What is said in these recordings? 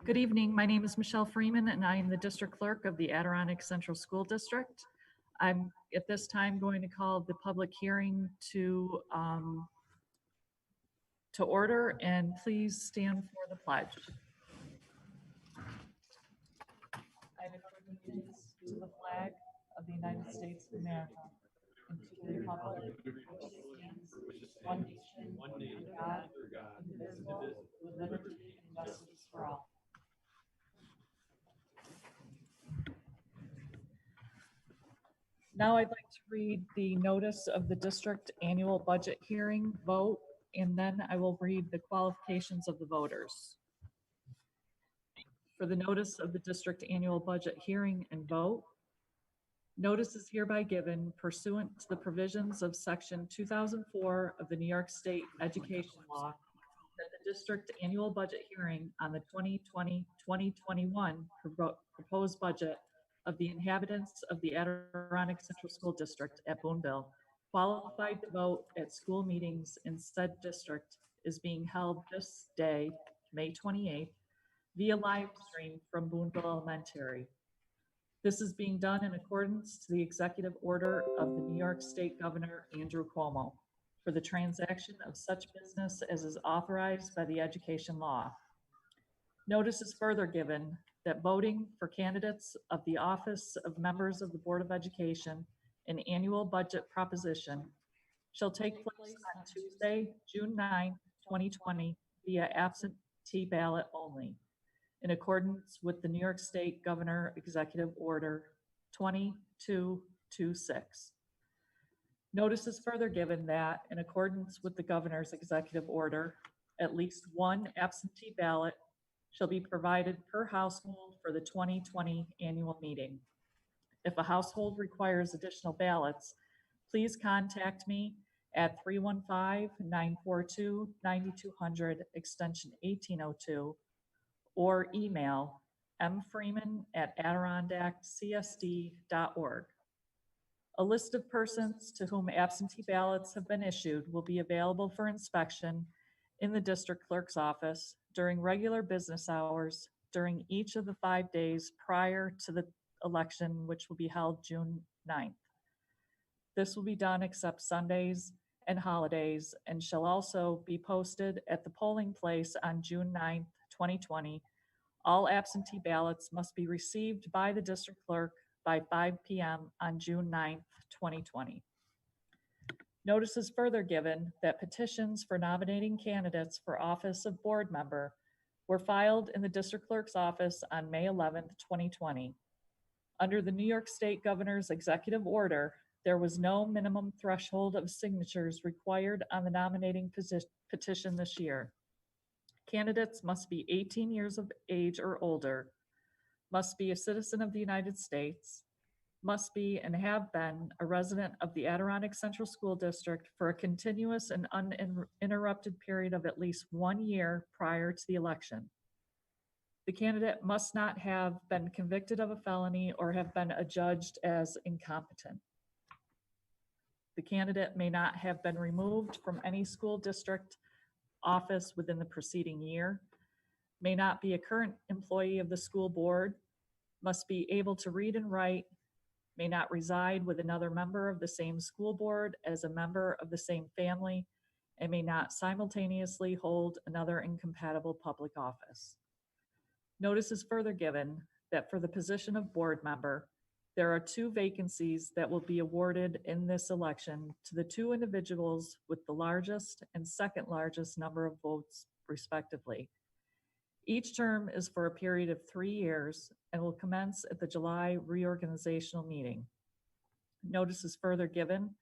Good evening. My name is Michelle Freeman, and I am the District Clerk of the Adirondack Central School District. I'm at this time going to call the public hearing to order, and please stand for the pledge. I pledge allegiance to the flag of the United States of America and to the republic which stands one nation, under God, indivisible, with liberty and justice for all. Now I'd like to read the notice of the district annual budget hearing vote, and then I will read the qualifications of the voters. For the notice of the district annual budget hearing and vote, notice is hereby given pursuant to the provisions of Section 2004 of the New York State Education Law that the district annual budget hearing on the 2020-2021 proposed budget of the inhabitants of the Adirondack Central School District at Boonville, qualified to vote at school meetings in said district, is being held this day, May 28th, via live stream from Boonville Elementary. This is being done in accordance to the executive order of the New York State Governor Andrew Cuomo for the transaction of such business as is authorized by the education law. Notice is further given that voting for candidates of the office of members of the Board of Education and annual budget proposition shall take place on Tuesday, June 9, 2020 via absentee ballot only, in accordance with the New York State Governor Executive Order 2226. Notice is further given that, in accordance with the Governor's Executive Order, at least one absentee ballot shall be provided per household for the 2020 annual meeting. If a household requires additional ballots, please contact me at 315-942-9200 extension 1802 or email mfreeman@adirondackcsd.org. A list of persons to whom absentee ballots have been issued will be available for inspection in the district clerk's office during regular business hours during each of the 5 days prior to the election, which will be held June 9th. This will be done except Sundays and holidays, and shall also be posted at the polling place on June 9th, 2020. All absentee ballots must be received by the district clerk by 5 p.m. on June 9th, 2020. Notice is further given that petitions for nominating candidates for office of board member were filed in the district clerk's office on May 11th, 2020. Under the New York State Governor's executive order, there was no minimum threshold of signatures required on the nominating petition this year. Candidates must be 18 years of age or older, must be a citizen of the United States, must be and have been a resident of the Adirondack Central School District for a continuous and uninterrupted period of at least 1 year prior to the election. The candidate must not have been convicted of a felony or have been adjudged as incompetent. The candidate may not have been removed from any school district office within the preceding year, may not be a current employee of the school board, must be able to read and write, may not reside with another member of the same school board as a member of the same family, and may not simultaneously hold another incompatible public office. Notice is further given that for the position of board member, there are 2 vacancies that will be awarded in this election to the 2 individuals with the largest and second largest number of votes, respectively. Each term is for a period of 3 years and will commence at the July reorganizational meeting. Notice is further given.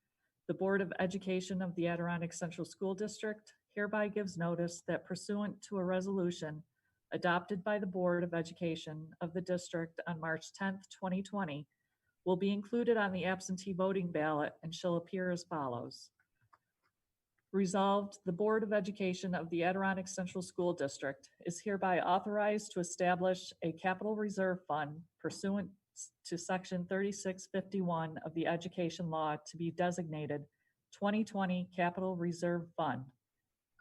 The Board of Education of the Adirondack Central School District hereby gives notice that pursuant to a resolution adopted by the Board of Education of the district on March 10th, 2020, will be included on the absentee voting ballot and shall appear as follows. Resolved, the Board of Education of the Adirondack Central School District is hereby authorized to establish a capital reserve fund pursuant to Section 3651 of the Education Law to be designated 2020 Capital Reserve Fund,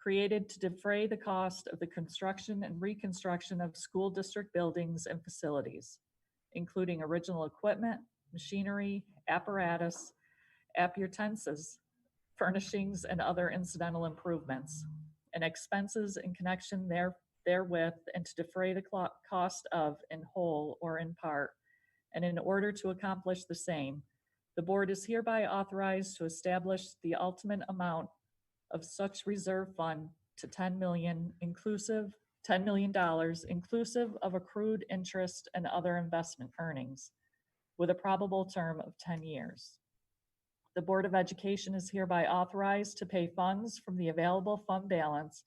created to defray the cost of the construction and reconstruction of school district buildings and facilities, including original equipment, machinery, apparatus, appurtenances, furnishings, and other incidental improvements, and expenses in connection therewith, and to defray the cost of, in whole or in part, and in order to accomplish the same, the board is hereby authorized to establish the ultimate amount of such reserve fund to $10 million inclusive of accrued interest and other investment earnings, with a probable term of 10 years. The Board of Education is hereby authorized to pay funds from the available fund balance,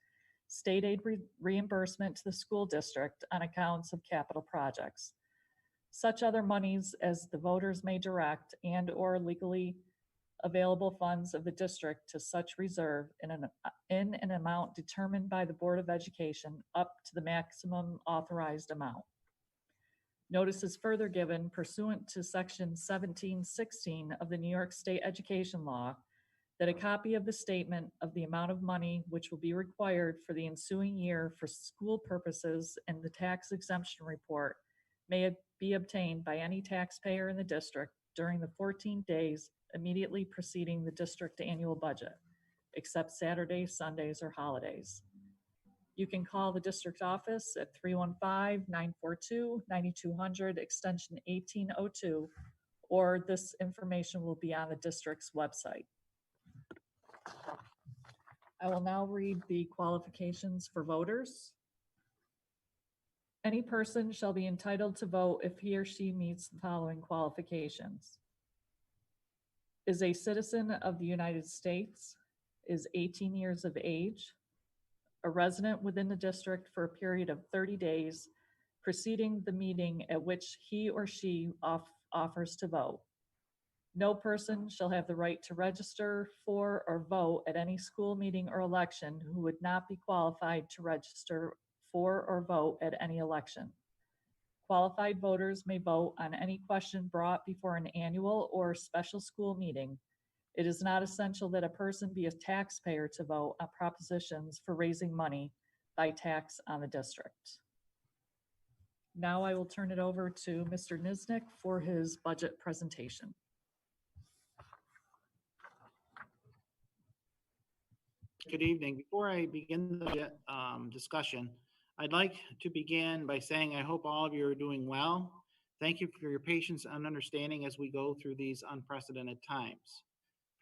state aid reimbursement to the school district on accounts of capital projects. Such other monies as the voters may direct and/or legally available funds of the district to such reserve in an amount determined by the Board of Education up to the maximum authorized amount. Notice is further given pursuant to Section 1716 of the New York State Education Law that a copy of the statement of the amount of money which will be required for the ensuing year for school purposes and the tax exemption report may be obtained by any taxpayer in the district during the 14 days immediately preceding the district annual budget, except Saturdays, Sundays, or holidays. You can call the district office at 315-942-9200, extension 1802, or this information will be on the district's website. I will now read the qualifications for voters. Any person shall be entitled to vote if he or she meets the following qualifications: is a citizen of the United States, is 18 years of age, a resident within the district for a period of 30 days preceding the meeting at which he or she offers to vote. No person shall have the right to register for or vote at any school meeting or election who would not be qualified to register for or vote at any election. Qualified voters may vote on any question brought before an annual or special school meeting. It is not essential that a person be a taxpayer to vote on propositions for raising money by tax on the district. Now I will turn it over to Mr. Niznik for his budget presentation. Good evening. Before I begin the discussion, I'd like to begin by saying I hope all of you are doing well. Thank you for your patience and understanding as we go through these unprecedented times.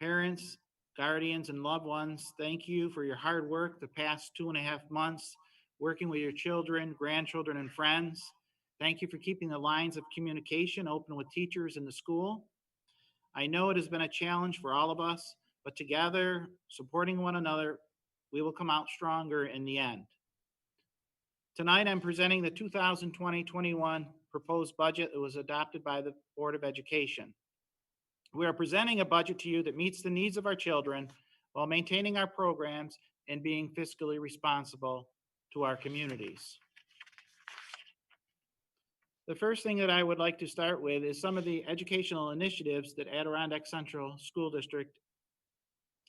Parents, guardians, and loved ones, thank you for your hard work the past 2.5 months, working with your children, grandchildren, and friends. Thank you for keeping the lines of communication open with teachers in the school. I know it has been a challenge for all of us, but together, supporting one another, we will come out stronger in the end. Tonight, I'm presenting the 2020-21 proposed budget that was adopted by the Board of Education. We are presenting a budget to you that meets the needs of our children while maintaining our programs and being fiscally responsible to our communities. The first thing that I would like to start with is some of the educational initiatives that Adirondack Central School District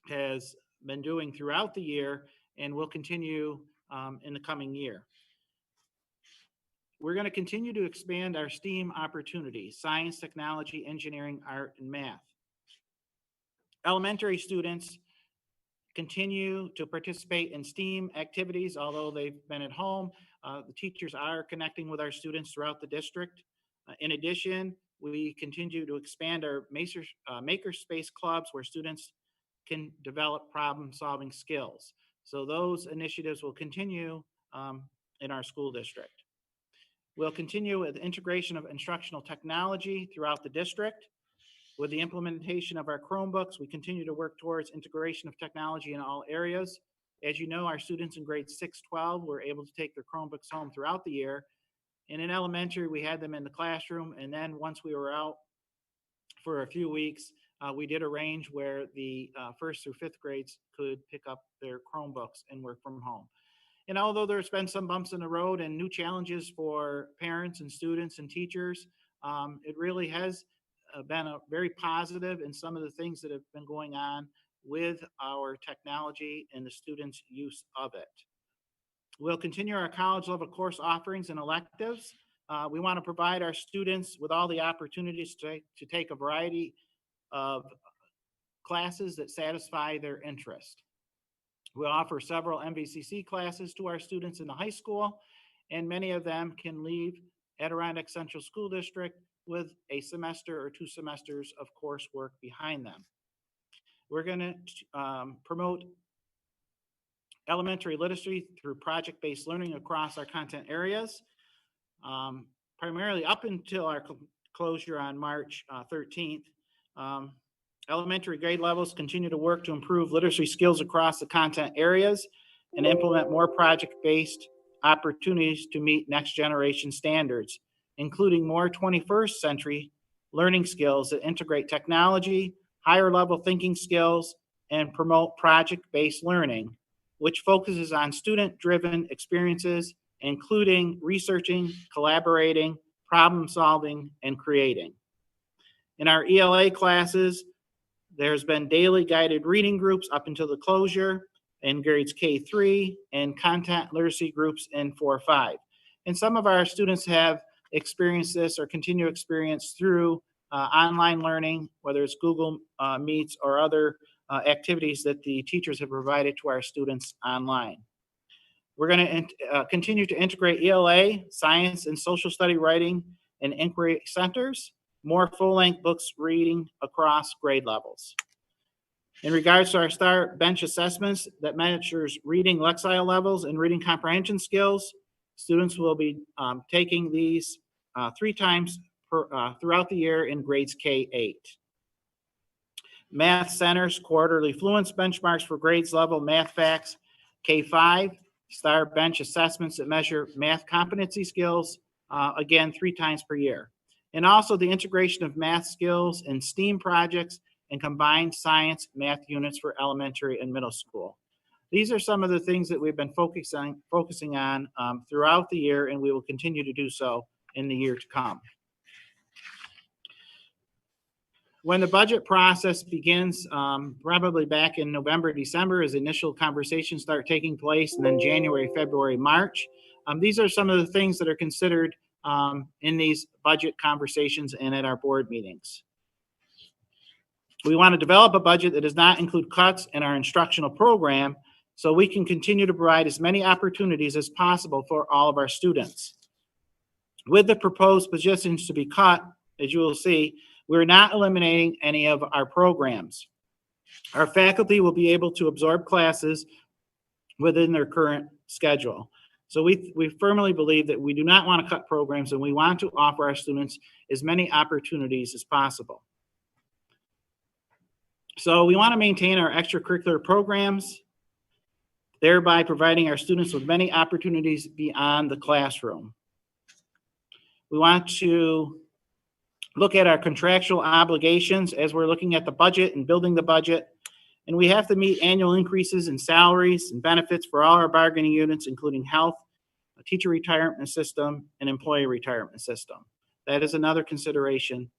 has been doing throughout the year and will continue in the coming year. We're going to continue to expand our STEAM opportunities: science, technology, engineering, art, and math. Elementary students continue to participate in STEAM activities, although they've been at home. The teachers are connecting with our students throughout the district. In addition, we continue to expand our makerspace clubs where students can develop problem-solving skills. So those initiatives will continue in our school district. We'll continue with the integration of instructional technology throughout the district. With the implementation of our Chromebooks, we continue to work towards integration of technology in all areas. As you know, our students in grades 6-12 were able to take their Chromebooks home throughout the year. And in elementary, we had them in the classroom. And then once we were out for a few weeks, we did arrange where the 1st through 5th grades could pick up their Chromebooks and work from home. And although there's been some bumps in the road and new challenges for parents and students and teachers, it really has been a very positive in some of the things that have been going on with our technology and the students' use of it. We'll continue our college level course offerings and electives. We want to provide our students with all the opportunities to take a variety of classes that satisfy their interest. We offer several MVCC classes to our students in the high school, and many of them can leave Adirondack Central School District with a semester or 2 semesters of coursework behind them. We're going to promote elementary literacy through project-based learning across our content areas, primarily up until our closure on March 13th. Elementary grade levels continue to work to improve literacy skills across the content areas and implement more project-based opportunities to meet next generation standards, including more 21st century learning skills that integrate technology, higher level thinking skills, and promote project-based learning, which focuses on student-driven experiences, including researching, collaborating, problem solving, and creating. In our ELA classes, there's been daily guided reading groups up until the closure in grades K-3 and content literacy groups in 4-5. And some of our students have experienced this or continue to experience through online learning, whether it's Google Meets or other activities that the teachers have provided to our students online. We're going to continue to integrate ELA, science, and social study writing and inquiry centers, more full-length books reading across grade levels. In regards to our STAR bench assessments that measures reading lexile levels and reading comprehension skills, students will be taking these 3 times throughout the year in grades K-8. Math Center's quarterly fluence benchmarks for grades level math facts, K-5, STAR bench assessments that measure math competency skills, again, 3 times per year. And also the integration of math skills in STEAM projects and combined science math units for elementary and middle school. These are some of the things that we've been focusing on throughout the year, and we will continue to do so in the year to come. When the budget process begins, probably back in November, December, as initial conversations start taking place, and then January, February, March, these are some of the things that are considered in these budget conversations and at our board meetings. We want to develop a budget that does not include cuts in our instructional program so we can continue to provide as many opportunities as possible for all of our students. With the proposed positions to be cut, as you will see, we're not eliminating any of our programs. Our faculty will be able to absorb classes within their current schedule. So we firmly believe that we do not want to cut programs, and we want to offer our students as many opportunities as possible. So we want to maintain our extracurricular programs, thereby providing our students with many opportunities beyond the classroom. We want to look at our contractual obligations as we're looking at the budget and building the budget. And we have to meet annual increases in salaries and benefits for all our bargaining units, including health, a teacher retirement system, and employee retirement system. That is another consideration.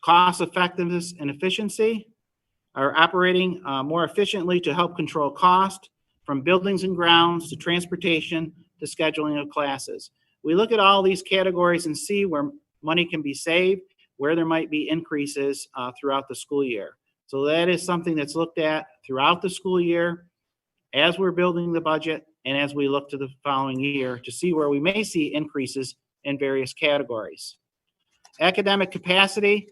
Cost effectiveness and efficiency are operating more efficiently to help control cost, from buildings and grounds to transportation to scheduling of classes. We look at all these categories and see where money can be saved, where there might be increases throughout the school year. So that is something that's looked at throughout the school year as we're building the budget and as we look to the following year to see where we may see increases in various categories. Academic capacity,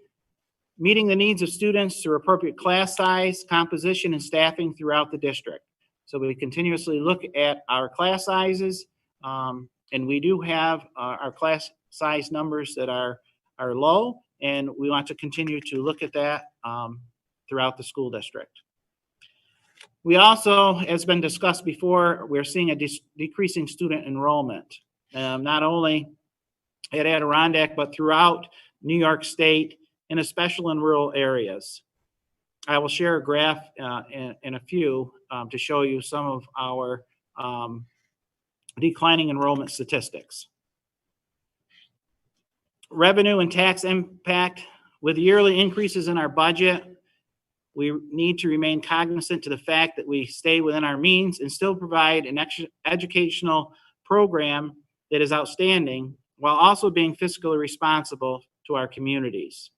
meeting the needs of students through appropriate class size, composition, and staffing throughout the district. So we continuously look at our class sizes, and we do have our class size numbers that are low, and we want to continue to look at that throughout the school district. We also, as been discussed before, we're seeing a decreasing student enrollment, not only at Adirondack, but throughout New York State, and especially in rural areas. I will share a graph in a few to show you some of our declining enrollment statistics. Revenue and tax impact. With yearly increases in our budget, we need to remain cognizant to the fact that we stay within our means and still provide an educational program that is outstanding while also being fiscally responsible to our communities.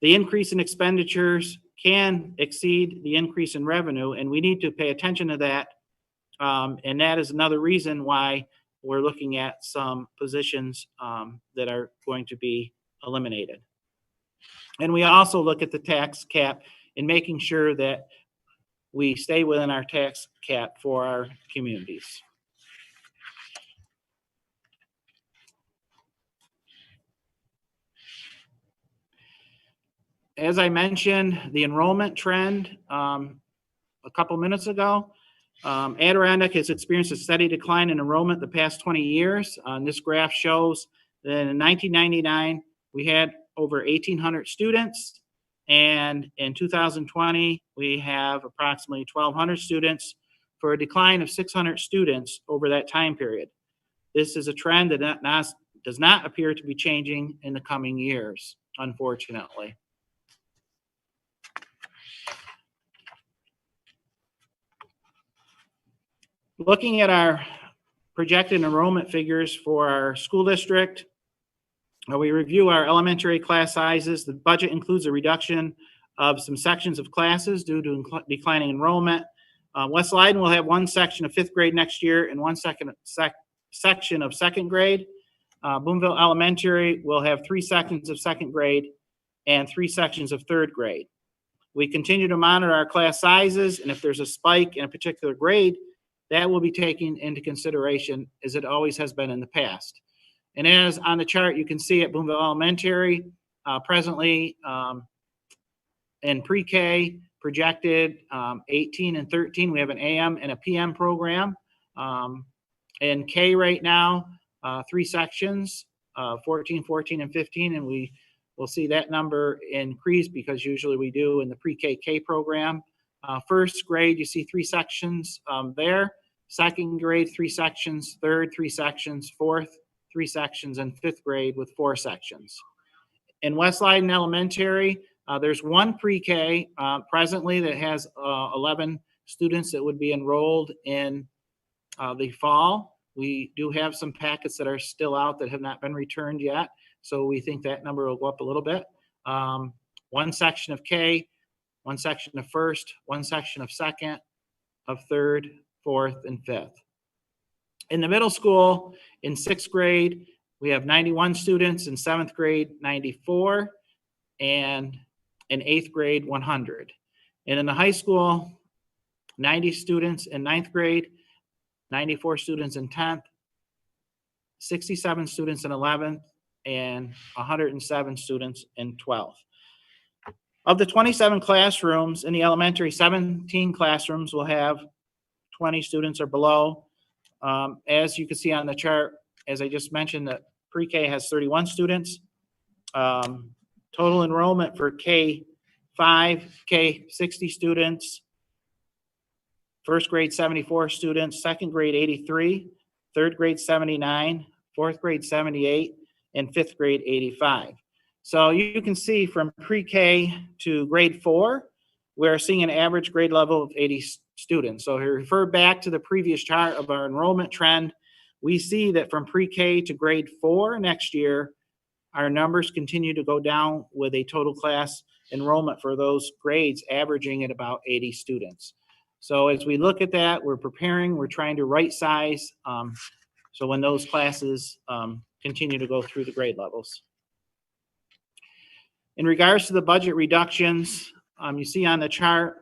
The increase in expenditures can exceed the increase in revenue, and we need to pay attention to that. And that is another reason why we're looking at some positions that are going to be eliminated. And we also look at the tax cap and making sure that we stay within our tax cap for our communities. As I mentioned, the enrollment trend a couple minutes ago, Adirondack has experienced a steady decline in enrollment the past 20 years. This graph shows that in 1999, we had over 1,800 students, and in 2020, we have approximately 1,200 students for a decline of 600 students over that time period. This is a trend that does not appear to be changing in the coming years, unfortunately. Looking at our projected enrollment figures for our school district, we review our elementary class sizes. The budget includes a reduction of some sections of classes due to declining enrollment. West Leyden will have one section of 5th grade next year and one section of 2nd grade. Boonville Elementary will have 3 sections of 2nd grade and 3 sections of 3rd grade. We continue to monitor our class sizes, and if there's a spike in a particular grade, that will be taken into consideration as it always has been in the past. And as on the chart, you can see at Boonville Elementary, presently in pre-K, projected 18 and 13, we have an AM and a PM program. In K right now, 3 sections, 14, 14, and 15, and we will see that number increase because usually we do in the pre-K program. 1st grade, you see 3 sections there. 2nd grade, 3 sections. 3rd, 3 sections. 4th, 3 sections. And 5th grade with 4 sections. In West Leyden Elementary, there's one pre-K presently that has 11 students that would be enrolled in the fall. We do have some packets that are still out that have not been returned yet, so we think that number will go up a little bit. One section of K, one section of 1st, one section of 2nd, of 3rd, 4th, and 5th. In the middle school, in 6th grade, we have 91 students, in 7th grade, 94, and in 8th grade, 100. And in the high school, 90 students in 9th grade, 94 students in 10th, 67 students in 11th, and 107 students in 12th. Of the 27 classrooms in the elementary, 17 classrooms will have 20 students or below. As you can see on the chart, as I just mentioned, the pre-K has 31 students. Total enrollment for K5, K 60 students. 1st grade 74 students, 2nd grade 83, 3rd grade 79, 4th grade 78, and 5th grade 85. So you can see from pre-K to grade 4, we're seeing an average grade level of 80 students. So if you refer back to the previous chart of our enrollment trend, we see that from pre-K to grade 4 next year, our numbers continue to go down with a total class enrollment for those grades averaging at about 80 students. So as we look at that, we're trying to right size so when those classes continue to go through the grade levels. In regards to the budget reductions, you see on the chart,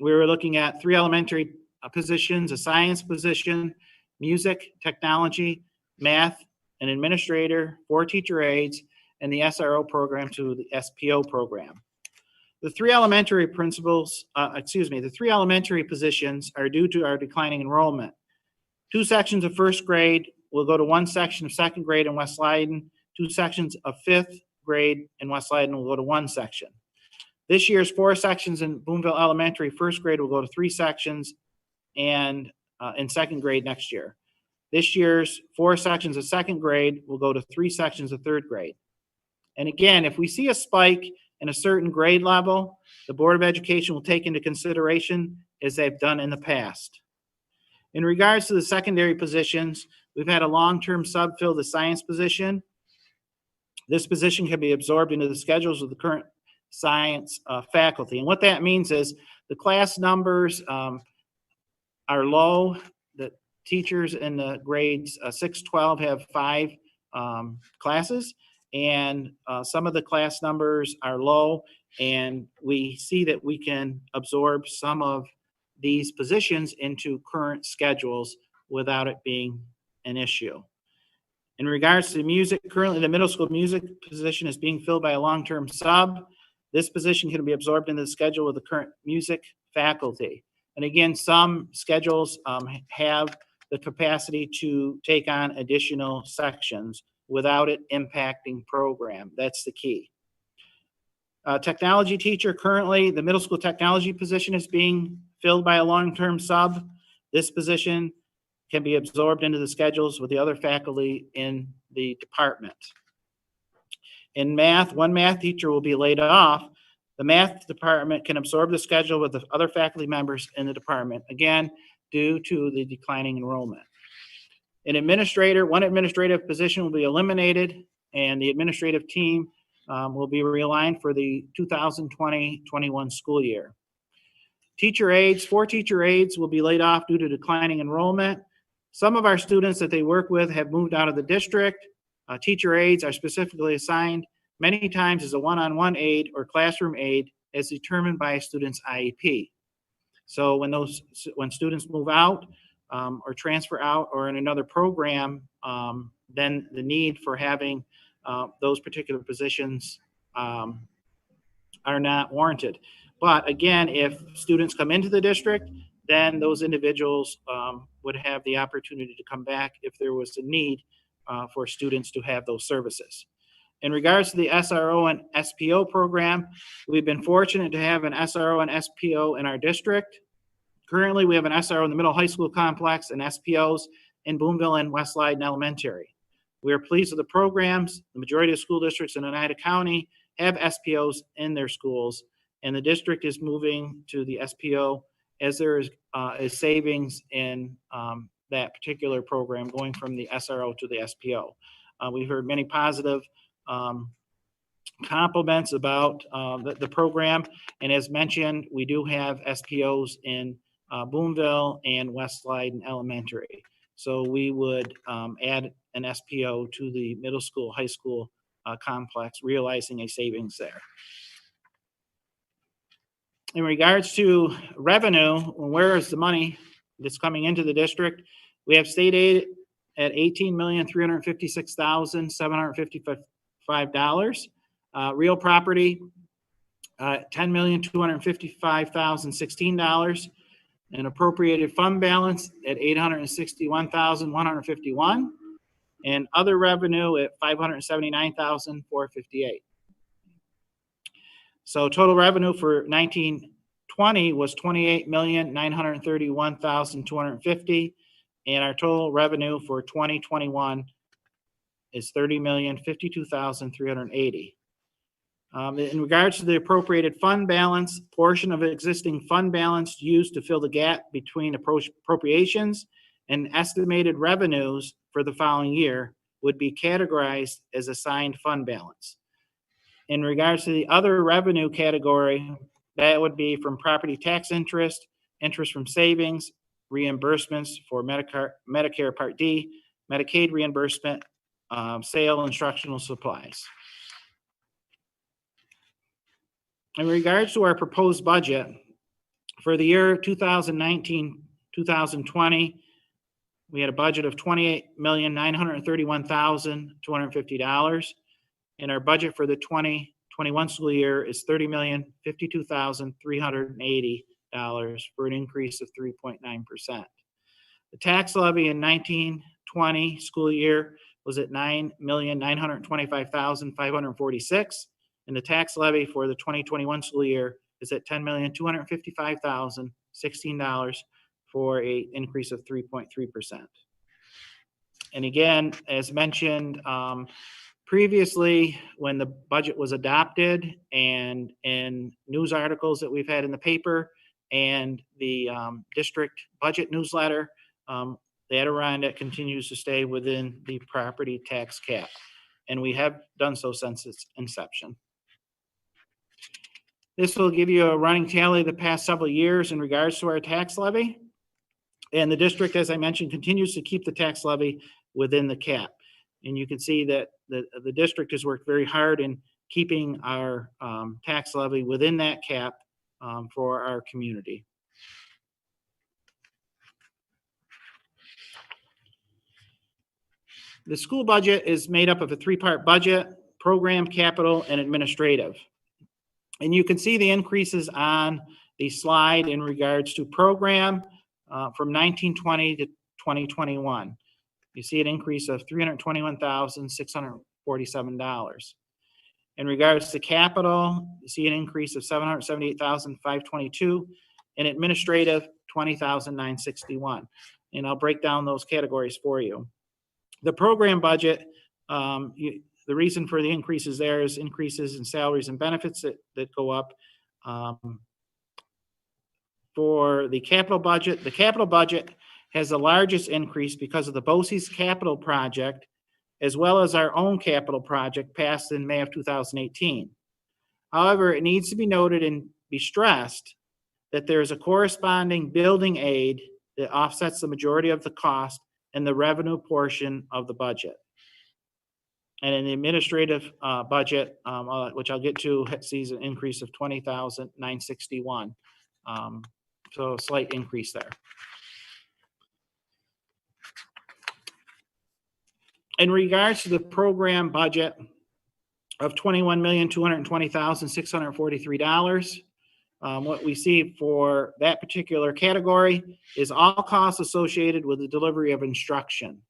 we were looking at 3 elementary positions, a science position, music, technology, math, an administrator, 4 teacher aides, and the SRO program to the SPO program. The 3 elementary the 3 elementary positions are due to our declining enrollment. 2 sections of 1st grade will go to 1 section of 2nd grade in West Leyden. 2 sections of 5th grade in West Leyden will go to 1 section. This year's 4 sections in Boonville Elementary 1st grade will go to 3 sections, and in 2nd grade next year. This year's 4 sections of 2nd grade will go to 3 sections of 3rd grade. And again, if we see a spike in a certain grade level, the Board of Education will take into consideration as they've done in the past. In regards to the secondary positions, we've had a long-term sub fill the science position. This position can be absorbed into the schedules of the current science faculty. And what that means is the class numbers are low. The teachers in the grades 6-12 have 5 classes, and some of the class numbers are low, and we see that we can absorb some of these positions into current schedules without it being an issue. In regards to music, currently the middle school music position is being filled by a long-term sub. This position can be absorbed into the schedule with the current music faculty. And again, some schedules have the capacity to take on additional sections without it impacting program. That's the key. Technology teacher, currently the middle school technology position is being filled by a long-term sub. This position can be absorbed into the schedules with the other faculty in the department. In math, one math teacher will be laid off. The math department can absorb the schedule with the other faculty members in the department, again, due to the declining enrollment. An administrator, one administrative position will be eliminated, and the administrative team will be realigned for the 2020-21 school year. Teacher aides, 4 teacher aides will be laid off due to declining enrollment. Some of our students that they work with have moved out of the district. Teacher aides are specifically assigned many times as a one-on-one aide or classroom aide as determined by a student's IEP. So when students move out or transfer out or in another program, then the need for having those particular positions are not warranted. But again, if students come into the district, then those individuals would have the opportunity to come back if there was a need for students to have those services. In regards to the SRO and SPO program, we've been fortunate to have an SRO and SPO in our district. Currently, we have an SRO in the middle high school complex and SPOs in Boonville and West Leyden Elementary. We are pleased with the programs. The majority of school districts in Oneida County have SPOs in their schools, and the district is moving to the SPO as there is savings in that particular program going from the SRO to the SPO. We've heard many positive compliments about the program, and as mentioned, we do have SPOs in Boonville and West Leyden Elementary. So we would add an SPO to the middle school, high school complex, realizing a savings there. In regards to revenue, where is the money that's coming into the district? We have state aid at $18,356,755. Real property, $10,255,016. An appropriated fund balance at $861,151. And other revenue at $579,458. So total revenue for 1920 was $28,931,250, and our total revenue for 2021 is $30,052,380. In regards to the appropriated fund balance, portion of existing fund balance used to fill the gap between appropriations and estimated revenues for the following year would be categorized as assigned fund balance. In regards to the other revenue category, that would be from property tax interest, interest from savings, reimbursements for Medicare Part D, Medicaid reimbursement, sale instructional supplies. In regards to our proposed budget, for the year 2019-2020, we had a budget of $28,931,250. And our budget for the 2021 school year is $30,052,380 for an increase of 3.9%. The tax levy in 1920 school year was at $9,925,546, and the tax levy for the 2021 school year is at $10,255,016 for an increase of 3.3%. And again, as mentioned Previously, when the budget was adopted and in news articles that we've had in the paper and the district budget newsletter, the Adirondack continues to stay within the property tax cap. And we have done so since its inception. This will give you a running tally of the past several years in regards to our tax levy. And the district, as I mentioned, continues to keep the tax levy within the cap. And you can see that the district has worked very hard in keeping our tax levy within that cap for our community. The school budget is made up of a three-part budget: program, capital, and administrative. And you can see the increases on the slide in regards to program from 1920 to 2021. You see an increase of $321,647. In regards to capital, you see an increase of $778,522, and administrative, $20,961. And I'll break down those categories for you. The program budget, the reason for the increases there is increases in salaries and benefits that go up. For the capital budget has the largest increase because of the BOCES capital project, as well as our own capital project passed in May of 2018. However, it needs to be noted and be stressed that there is a corresponding building aid that offsets the majority of the cost and the revenue portion of the budget. And in the administrative budget, which I'll get to, sees an increase of $20,961. So a slight increase there. In regards to the program budget of $21,220,643, what we see for that particular category is all costs associated with the delivery of instruction.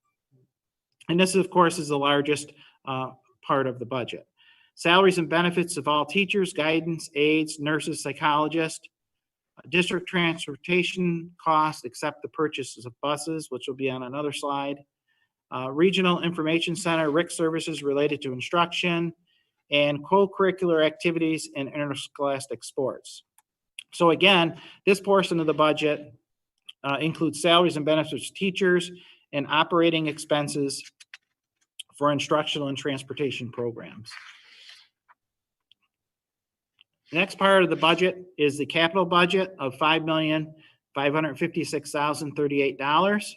And this, of course, is the largest part of the budget. Salaries and benefits of all teachers, guidance, aides, nurses, psychologists, district transportation costs, except the purchases of buses, which will be on another slide. Regional Information Center, RIC services related to instruction, and co-curricular activities and interscholastic sports. So again, this portion of the budget includes salaries and benefits of teachers and operating expenses for instructional and transportation programs. The next part of the budget is the capital budget of $5,556,038.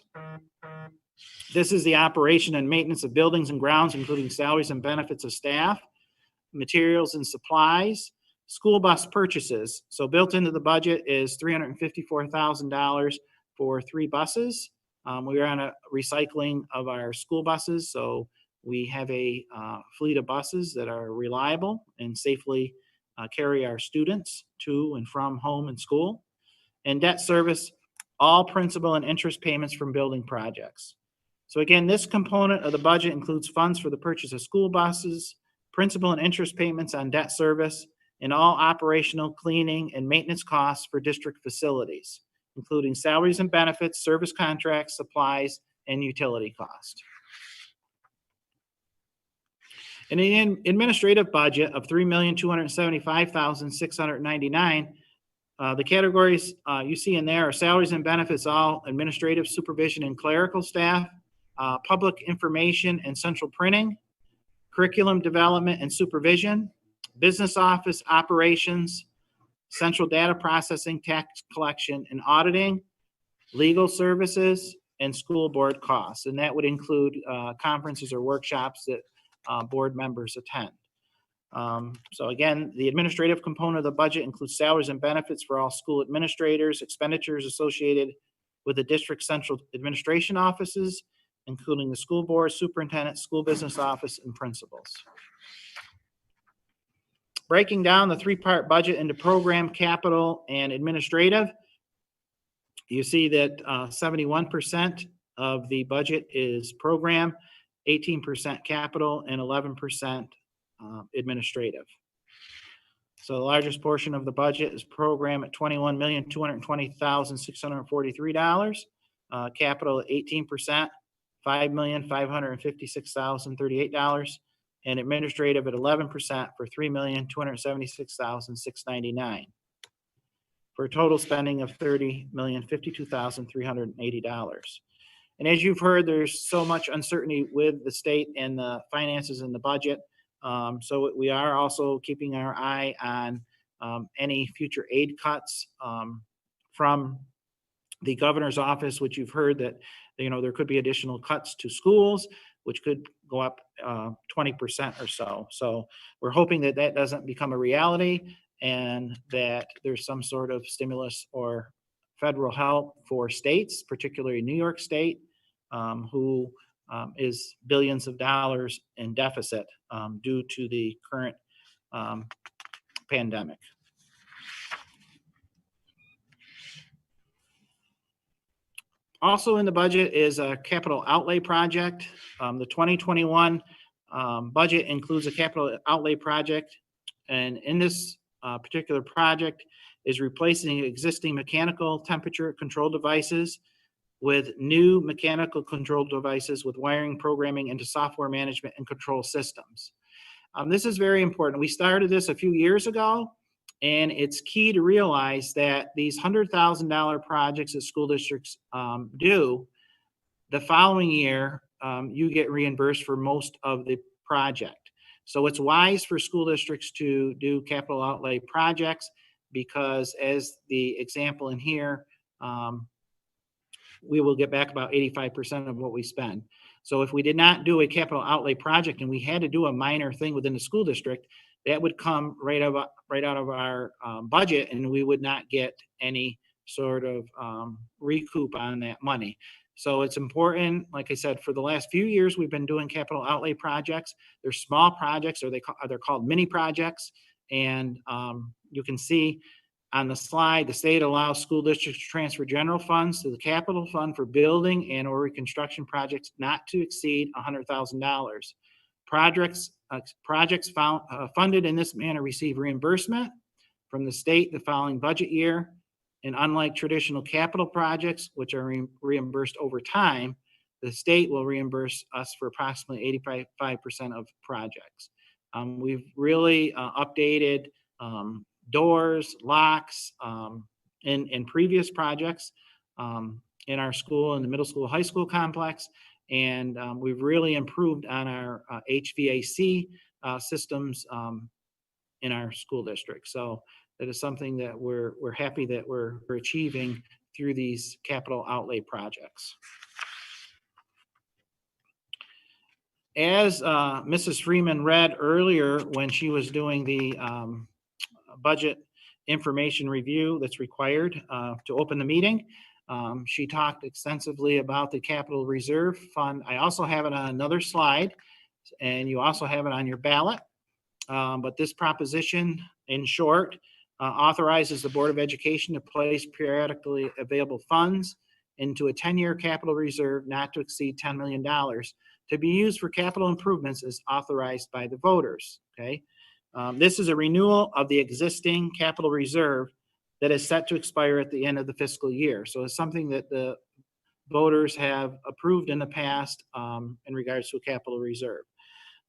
This is the operation and maintenance of buildings and grounds, including salaries and benefits of staff, materials and supplies, school bus purchases. So built into the budget is $354,000 for 3 buses. We are on a recycling of our school buses, so we have a fleet of buses that are reliable and safely carry our students to and from home and school. And debt service, all principal and interest payments from building projects. So again, this component of the budget includes funds for the purchase of school buses, principal and interest payments on debt service, and all operational, cleaning, and maintenance costs for district facilities, including salaries and benefits, service contracts, supplies, and utility costs. In the administrative budget of $3,275,699, the categories you see in there are salaries and benefits, all administrative, supervision, and clerical staff, public information and central printing, curriculum development and supervision, business office operations, central data processing, tax collection and auditing, legal services, and school board costs. And that would include conferences or workshops that board members attend. So again, the administrative component of the budget includes salaries and benefits for all school administrators, expenditures associated with the district central administration offices, including the school board, superintendent, school business office, and principals. Breaking down the 3-part budget into program, capital, and administrative, you see that 71% of the budget is program, 18% capital, and 11% administrative. So the largest portion of the budget is program at $21,220,643, capital at 18%, $5,556,038, and administrative at 11% for $3,276,699 for a total spending of $30,052,380. And as you've heard, there's so much uncertainty with the state and the finances and the budget. So we are also keeping our eye on any future aid cuts from the governor's office, which you've heard that, there could be additional cuts to schools, which could go up 20% or so. So we're hoping that that doesn't become a reality and that there's some sort of stimulus or federal help for states, particularly New York State, who is billions of dollars in deficit due to the current pandemic. Also in the budget is a capital outlay project. The 2021 budget includes a capital outlay project, and in this particular project is replacing existing mechanical temperature control devices with new mechanical control devices with wiring, programming into software management and control systems. This is very important. We started this a few years ago, and it's key to realize that these $100,000 projects that school districts do, the following year, you get reimbursed for most of the project. So it's wise for school districts to do capital outlay projects because, as the example in here, we will get back about 85% of what we spend. So if we did not do a capital outlay project and we had to do a minor thing within the school district, that would come right out of our budget, and we would not get any sort of recoup on that money. So it's important, like I said, for the last few years, we've been doing capital outlay projects. They're small projects, or they're called mini projects. And you can see on the slide, the state allows school districts to transfer general funds to the capital fund for building and or reconstruction projects not to exceed $100,000. Projects funded in this manner receive reimbursement from the state the following budget year. And unlike traditional capital projects, which are reimbursed over time, the state will reimburse us for approximately 85% of projects. We've really updated doors, locks in previous projects in our school, in the middle school, high school complex. And we've really improved on our HVAC systems in our school district. So that is something that we're happy that we're achieving through these capital outlay projects. As Mrs. Freeman read earlier when she was doing the budget information review that's required to open the meeting, she talked extensively about the capital reserve fund. I also have it on another slide, and you also have it on your ballot. But this proposition, in short, authorizes the Board of Education to place periodically available funds into a 10-year capital reserve not to exceed $10 million to be used for capital improvements as authorized by the voters. Okay, this is a renewal of the existing capital reserve that is set to expire at the end of the fiscal year. So it's something that the voters have approved in the past in regards to a capital reserve.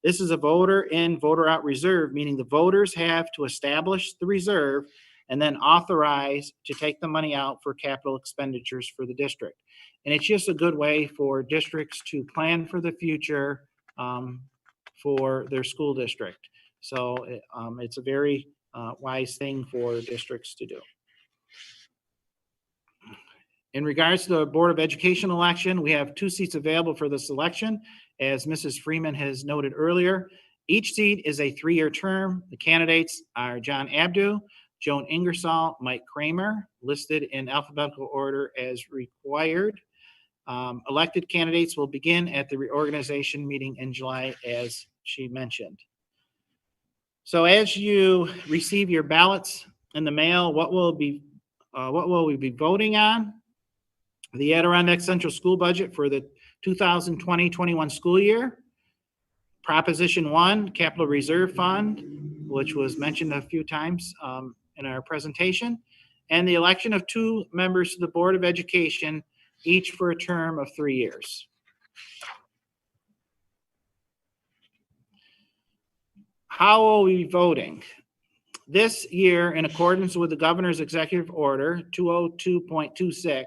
This is a voter in, voter out reserve, meaning the voters have to establish the reserve and then authorize to take the money out for capital expenditures for the district. And it's just a good way for districts to plan for the future for their school district. So it's a very wise thing for districts to do. In regards to the Board of Education election, we have 2 seats available for this election. As Mrs. Freeman has noted earlier, each seat is a 3-year term. The candidates are John Abdu, Joan Ingersoll, Mike Kramer, listed in alphabetical order as required. Elected candidates will begin at the reorganization meeting in July, as she mentioned. So as you receive your ballots in the mail, what will we be voting on? The Adirondack Central School budget for the 2020-21 school year. Proposition 1, Capital Reserve Fund, which was mentioned a few times in our presentation, and the election of 2 members to the Board of Education, each for a term of 3 years. How will we be voting? This year, in accordance with the governor's executive order 202.26,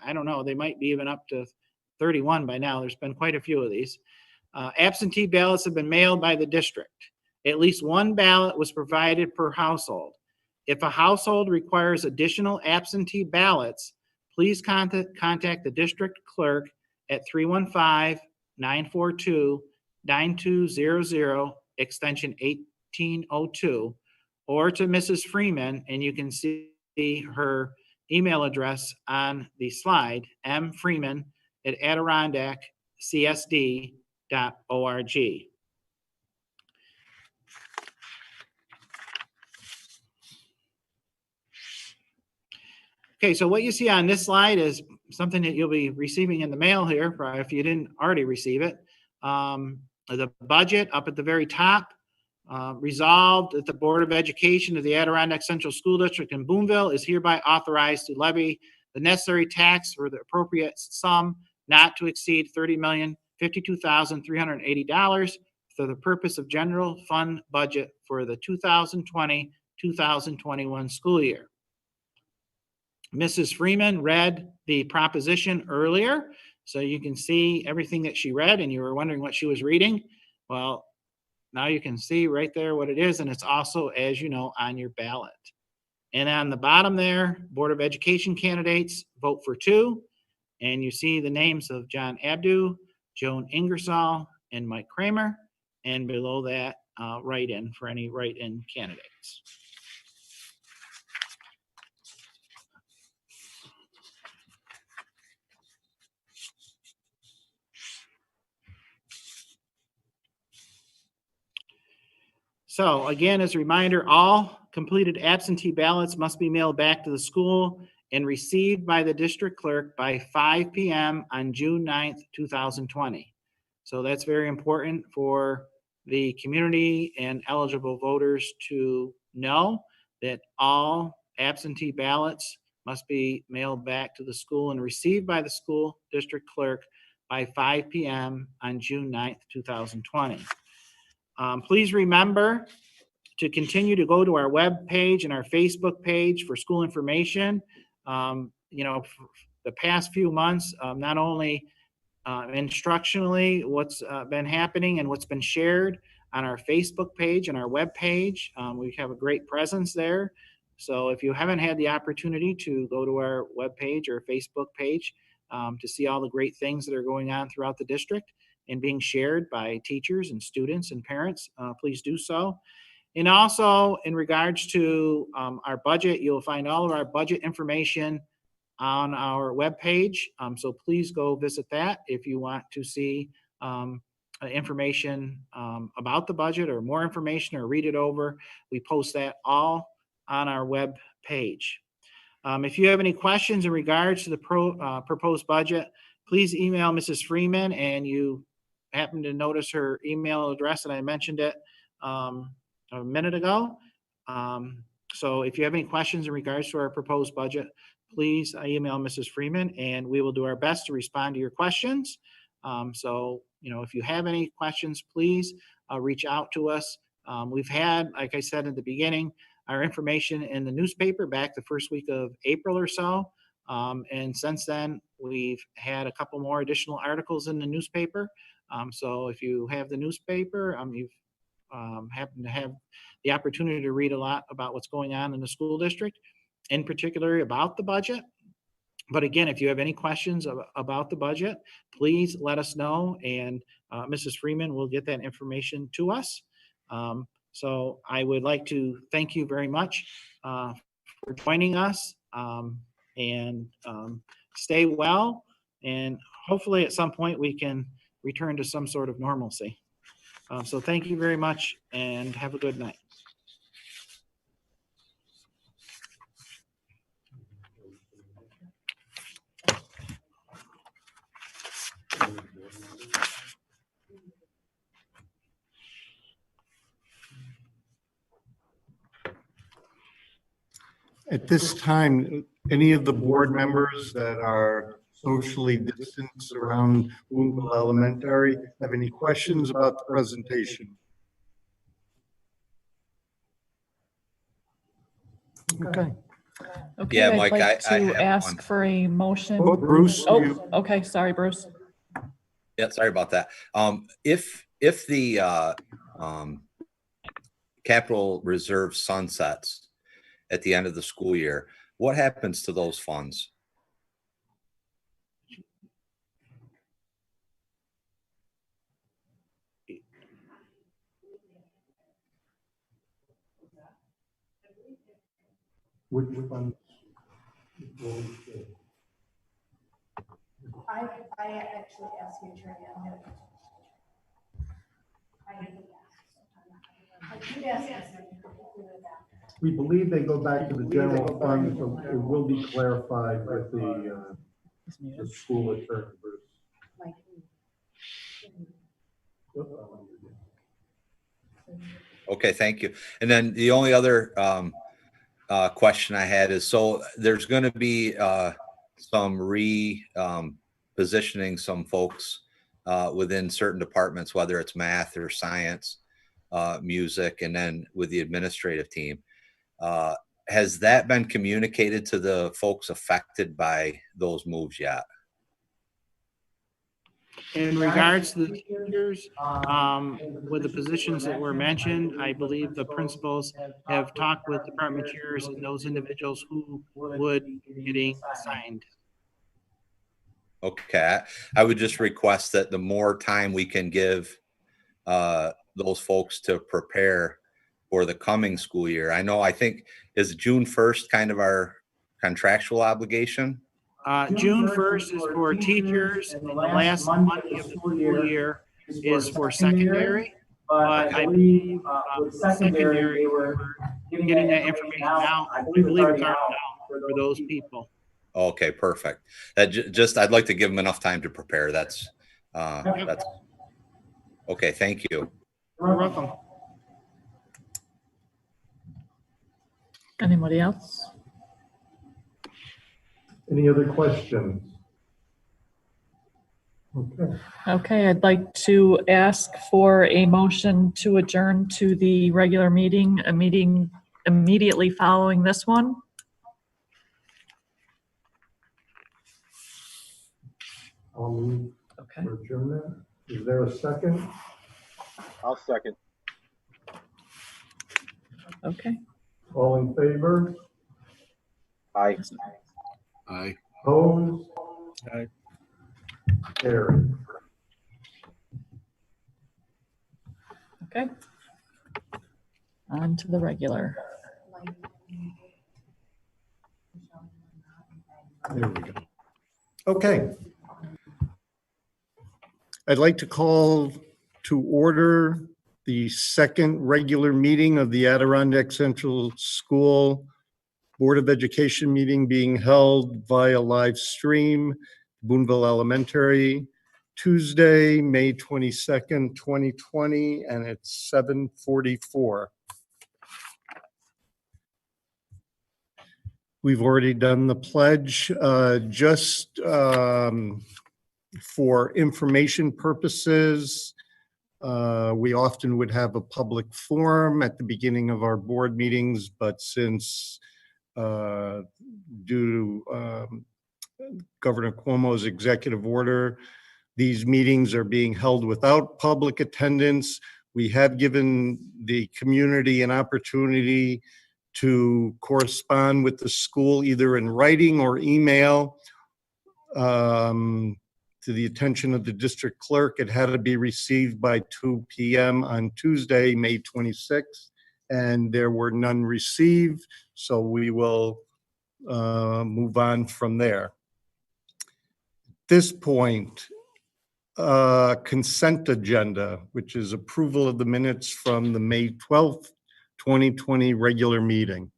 I don't know, they might be even up to 31 by now. There's been quite a few of these. Absentee ballots have been mailed by the district. At least one ballot was provided per household. If a household requires additional absentee ballots, please contact the district clerk at 315-942-9200, extension 1802, or to Mrs. Freeman, and you can see her email address on the slide, mfreeman@adirondackcsd.org. Okay, so what you see on this slide is something that you'll be receiving in the mail here, if you didn't already receive it. The budget up at the very top, resolved that the Board of Education of the Adirondack Central School District in Boonville is hereby authorized to levy the necessary tax for the appropriate sum not to exceed $30,052,380 for the purpose of general fund budget for the 2020-2021 school year. Mrs. Freeman read the proposition earlier, so you can see everything that she read, and you were wondering what she was reading. Well, now you can see right there what it is, and it's also, as you know, on your ballot. And on the bottom there, Board of Education candidates, vote for 2, and you see the names of John Abdu, Joan Ingersoll, and Mike Kramer, and below that, write-in for any write-in candidates. So again, as a reminder, all completed absentee ballots must be mailed back to the school and received by the district clerk by 5 p.m. on June 9th, 2020. So that's very important for the community and eligible voters to know that all absentee ballots must be mailed back to the school and received by the school district clerk by 5 p.m. on June 9th, 2020. Please remember to continue to go to our web page and our Facebook page for school information. For the past few months, not only instructionally what's been happening and what's been shared on our Facebook page and our web page. We have a great presence there. So if you haven't had the opportunity to go to our web page or Facebook page to see all the great things that are going on throughout the district and being shared by teachers and students and parents, please do so. And also in regards to our budget, you'll find all of our budget information on our webpage. So please go visit that if you want to see information about the budget or more information or read it over. We post that all on our web page. If you have any questions in regards to the proposed budget, please email Mrs. Freeman, and you happen to notice her email address, and I mentioned it a minute ago. So if you have any questions in regards to our proposed budget, please email Mrs. Freeman, and we will do our best to respond to your questions. If you have any questions, please reach out to us. We've had, like I said at the beginning, our information in the newspaper back the first week of April or so. And since then, we've had a couple more additional articles in the newspaper. So if you have the newspaper, you've happen to have the opportunity to read a lot about what's going on in the school district, in particular about the budget. But again, if you have any questions about the budget, please let us know, and Mrs. Freeman will get that information to us. So I would like to thank you very much for joining us, and stay well, and hopefully at some point we can return to some sort of normalcy. So thank you very much, and have a good night. At this time, any of the board members that are socially distanced around Boonville Elementary have any questions about the presentation? Okay. Okay, Yeah, I'd Mike, like I to have ask one. for a motion. Oh, Bruce, you, Oh, okay, sorry, Bruce. Yeah, sorry about that. If the capital reserve sunsets at the end of the school year, what happens to those funds? which one? I actually asked the attorney. I'm gonna. I did ask him. We believe they go back to the general fund, so it will be clarified with the school attorney, Bruce. Okay, thank you. And then the only other question I had is, so there's going to be some positioning some folks within certain departments, whether it's math or science, music, and then with the administrative team. Has that been communicated to the folks affected by those moves yet? In regards to the teachers, with the positions that were mentioned, I believe the principals have talked with department chairs and those individuals who would be getting assigned. Okay, I would just request that the more time we can give those folks to prepare for the coming school year. I think is June 1st kind of our contractual obligation? June 1st is for teachers, and the last Monday of the school year is for secondary. But I believe with secondary, they were getting that information out. I believe it's already out for those people. Okay, perfect. That just, I'd like to give them enough time to prepare. That's okay. Thank you. You're welcome. Anybody else? Any other questions? Okay. Okay, I'd like to ask for a motion to adjourn to the regular meeting, a meeting immediately following this one. I'll move Okay, for adjournment. Is there a second? I'll second. okay. All in favor? Aye. Aye. Opposed? Aye. Carried. Okay. On to the regular. There we go. Okay. I'd like to call to order the second regular meeting of the Adirondack Central School Board of Education meeting being held via live stream, Boonville Elementary, Tuesday, May 22nd, 2020, and it's 7:44. We've already done the pledge. Just for information purposes, we often would have a public forum at the beginning of our board meetings, but since due to Governor Cuomo's executive order, these meetings are being held without public attendance. We have given the community an opportunity to correspond with the school either in writing or email to the attention of the district clerk. It had to be received by 2 p.m. on Tuesday, May 26th, and there were none received, so we will move on from there. At this point, consent agenda, which is approval of the minutes from the May 12th, 2020 regular meeting.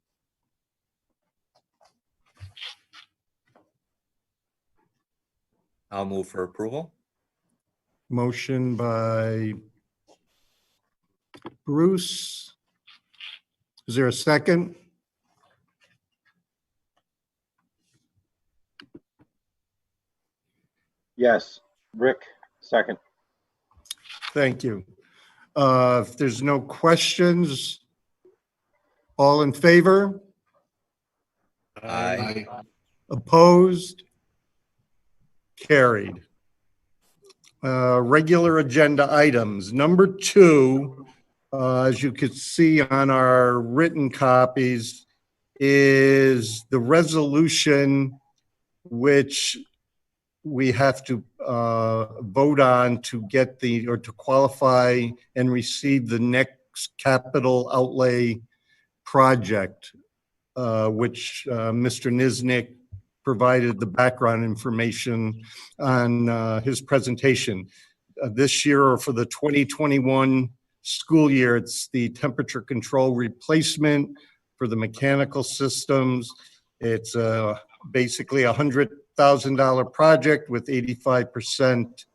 I'll move for approval. Motion by Bruce. Is there a second? Yes, Rick, second. Thank you. If there's no questions, all in favor? Aye. Opposed? Carried. Regular agenda items. Number 2, as you could see on our written copies, is the resolution which we have to vote on to get or to qualify and receive the next capital outlay project, which Mr. Niznik provided the background information on his presentation. This year, or for the 2021 school year, it's the temperature control replacement for the mechanical systems. It's basically $100,000 project with 85%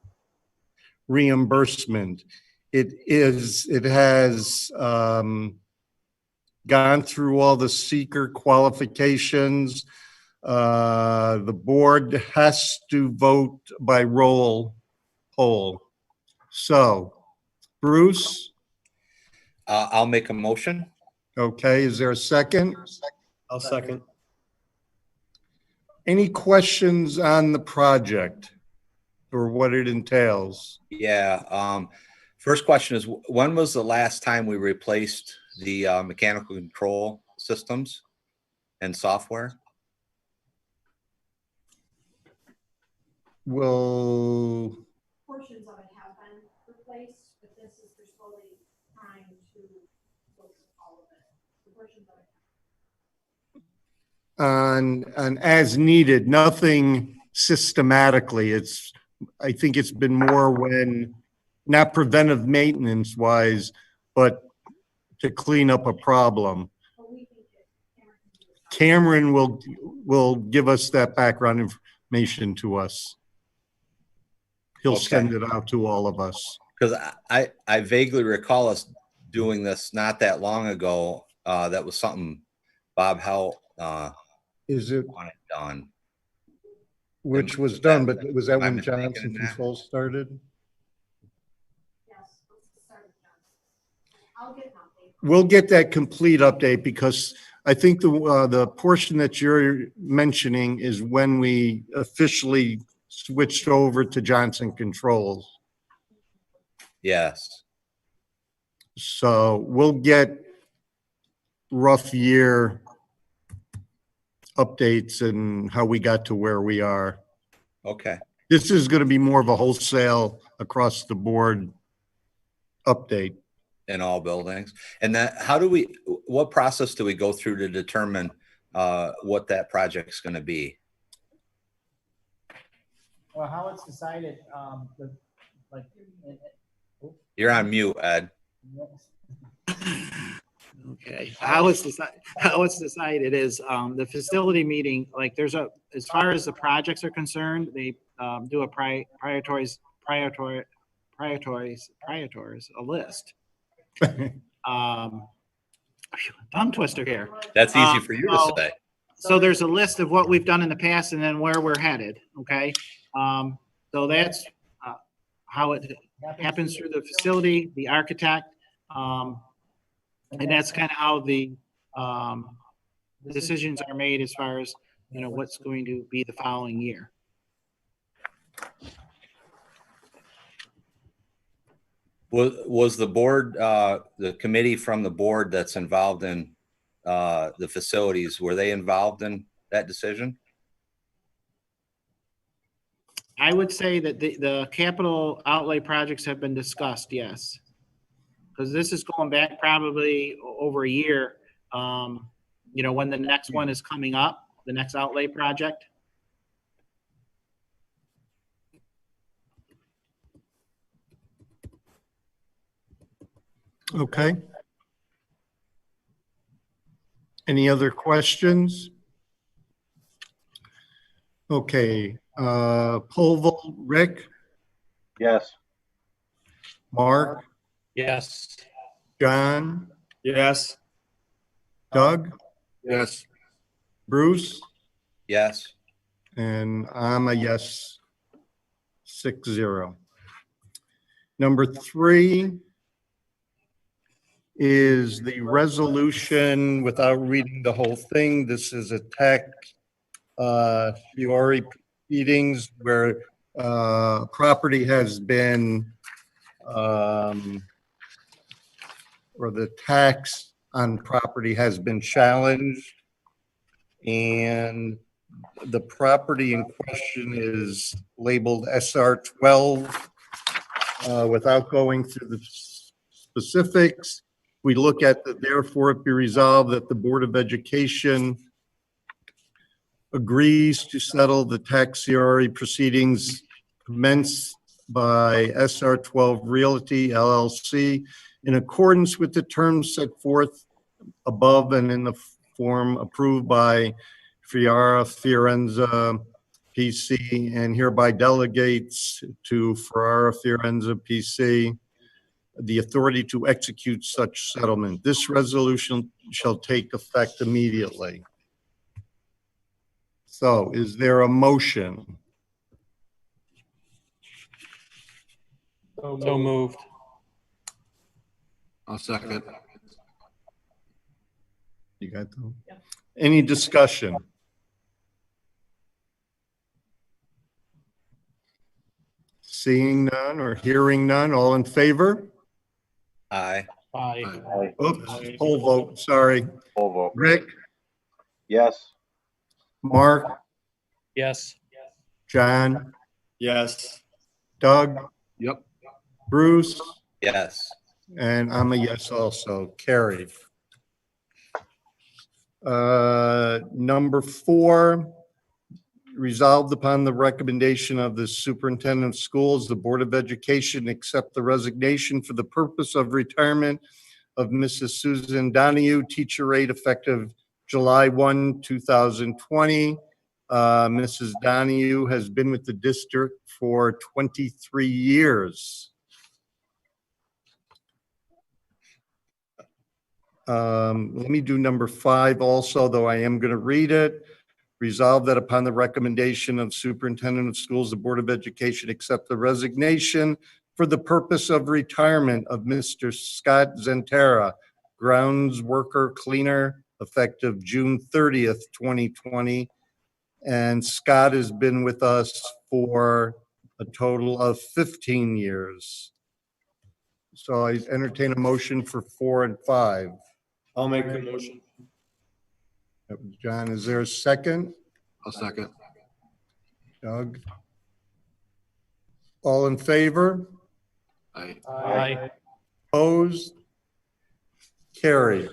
reimbursement. It has gone through all the seeker qualifications. The board has to vote by roll poll. So, Bruce, I'll make a motion. okay, is there a second? I'll second. Any questions on the project or what it entails? Yeah. First question is, when was the last time we replaced the mechanical control systems and software? Well, Portions of it have been replaced, but this is, they're slowly trying to fix all of it. The portions of it. on as needed, nothing systematically. I think it's been more when, not preventive maintenance wise, but to clean up a problem. But we think that Cameron will give us that background information to us. He'll Okay. send it out to all of us. Because I vaguely recall us doing this not that long ago. That was something Bob Howell Is it, wanted done. which was done, but was that Am I when mistaken Johnson in that? Controls started? yes, let's start with Johnson. I'll get an update. We'll get that complete update because I think the portion that you're mentioning is when we officially switched over to Johnson Controls. Yes. So we'll get rough year updates and how we got to where we are. Okay. This is going to be more of a wholesale across the board update. In all buildings. And that, what process do we go through to determine what that project's going to be? Well, how it's decided, like, You're on mute, Ed. Okay, how it's decided is, the facility meeting, like as far as the projects are concerned, they, do a prioritize a list. Tongue twister here. That's easy for you to so- say. So there's a list of what we've done in the past and then where we're headed, okay? So that's, how it happens through the facility, the architect, and that's kind of how the decisions are made as far as, what's going to be the following year. Was the board, the committee from the board that's involved in the facilities, were they involved in that decision? I would say that the capital outlay projects have been discussed, yes. Because this is going back probably over a year, when the next one is coming up, the next outlay project. Okay. Any other questions? Okay, poll vote, Rick, Yes. Mark, Yes. John, Yes. Doug, Yes. Bruce, Yes. and I'm a yes, 6-0. Number 3, is the resolution, without reading the whole thing, this is a tax Fiore proceedings where property has been, or the tax on property has been challenged. And the property in question is labeled SR 12. Without going through the specifics, we look at the therefore it be resolved that the Board of Education agrees to settle the tax CRE proceedings commenced by SR 12 Realty LLC in accordance with the terms set forth above and in the form approved by Fiara Fiorenza PC, and hereby delegates to Ferrara Fiorenza PC the authority to execute such settlement. This resolution shall take effect immediately. So is there a motion? So moved. I'll second. You got them? Yeah. Any discussion? Seeing none or hearing none, all in favor? Aye. Aye. Oops, poll vote, sorry. Full vote. Rick, Yes. Mark, Yes. John, Yes. Doug, Yep. Bruce, Yes. and I'm a yes also, carried. Number 4, resolved upon the recommendation of the superintendent of schools, the Board of Education accept the resignation for the purpose of retirement of Mrs. Susan Donahue, teacher rate effective July 1, 2020. Mrs. Donahue has been with the district for 23 years. Let me do number 5 also, though I am going to read it. Resolved that upon the recommendation of Superintendent of Schools, the Board of Education accept the resignation for the purpose of retirement of Mr. Scott Zentera, grounds worker cleaner, effective June 30th, 2020. And Scott has been with us for a total of 15 years. So I entertain a motion for 4 and 5. I'll make the motion. That was John, is there a second? I'll second. Doug? All in favor? Aye. Aye. Opposed? Carried.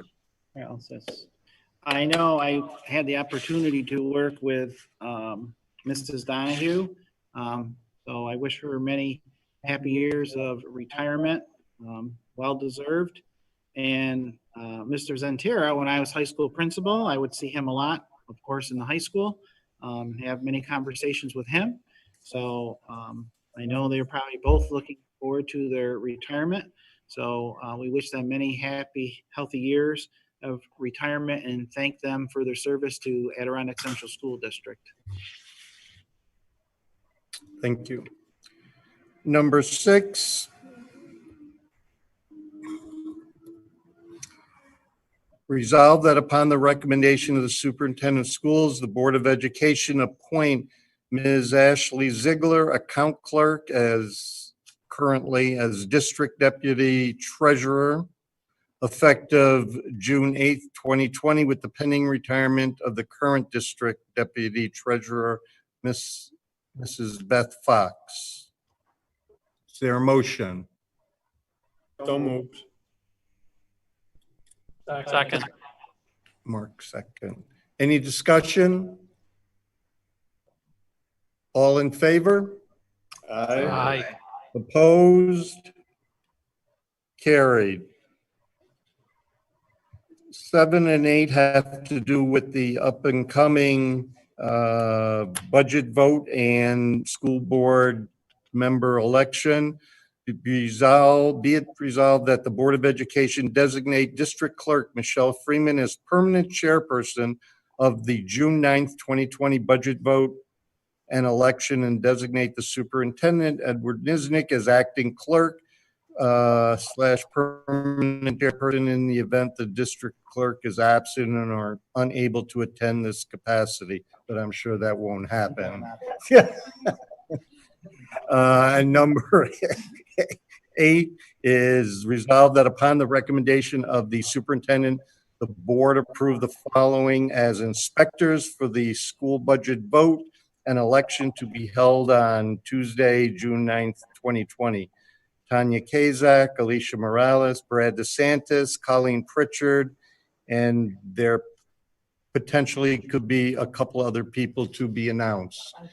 I know I had the opportunity to work with Mrs. Donahue. So I wish her many happy years of retirement, well-deserved. And Mr. Zentera, when I was high school principal, I would see him a lot, of course, in the high school, have many conversations with him. So I know they're probably both looking forward to their retirement. So we wish them many happy, healthy years of retirement and thank them for their service to Adirondack Central School District. Thank you. Number 6. Resolved that upon the recommendation of the Superintendent of Schools, the Board of Education appoint Ms. Ashley Ziegler, Account Clerk, as currently as District Deputy Treasurer, effective June 8th, 2020, with the pending retirement of the current District Deputy Treasurer, Mrs. Beth Fox. Is there a motion? So moved. Second. Mark, second. Any discussion? All in favor? Aye. Opposed? Carried. 7 and 8 have to do with the up and coming budget vote and school board member election. Be it resolved that the Board of Education designate District Clerk Michelle Freeman as permanent chairperson of the June 9th, 2020 budget vote and election, and designate the superintendent, Edward Niznik, as acting clerk slash permanent chairperson in the event the district clerk is absent and are unable to attend this capacity, but I'm sure that won't happen. And number 8 is resolved that upon the recommendation of the superintendent, the board approve the following as inspectors for the school budget vote and election to be held on Tuesday, June 9th, 2020. Tanya Kazak, Alicia Morales, Brad DeSantis, Colleen Pritchard, and there potentially could be a couple other people to be announced. I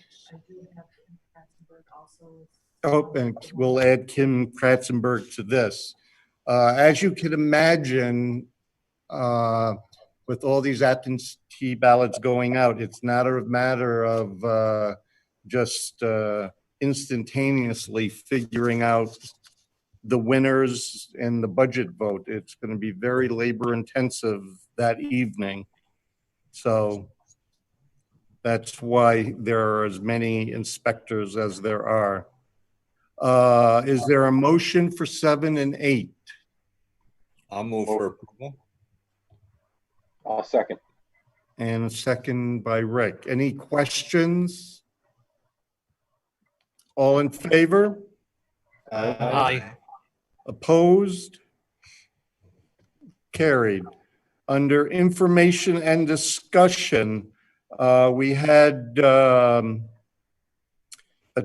do have Kim Katzenberg also. Oh, and we'll add Kim Kratzenberg to this. As you can imagine, with all these absentee ballots going out, it's not a matter of just instantaneously figuring out the winners and the budget vote. It's going to be very labor intensive that evening. So that's why there are as many inspectors as there are. Is there a motion for 7 and 8? I'll move for approval. I'll second. And a second by Rick. Any questions? All in favor? Aye. Opposed? Carried. Under information and discussion, we had a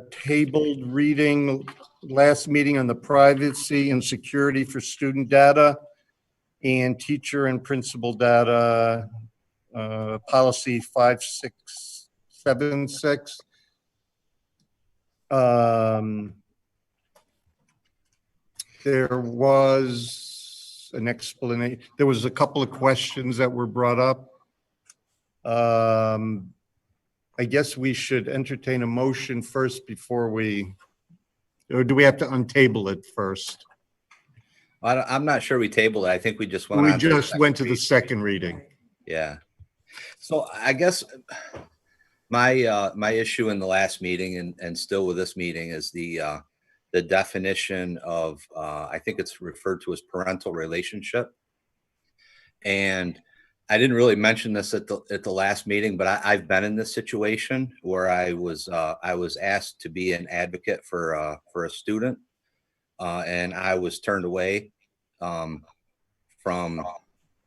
tabled reading last meeting on the privacy and security for student data and teacher and principal data, policy 5676. There was an explanation. There was a couple of questions that were brought up. I guess we should entertain a motion first before we, or do we have to untable it first? I'm not sure we tabled it. I think we just went We on. just went to the second reading. Yeah. So I guess my issue in the last meeting and still with this meeting is the definition of I think it's referred to as parental relationship. And I didn't really mention this at the last meeting, but I've been in this situation where I was asked to be an advocate for a student, and I was turned away from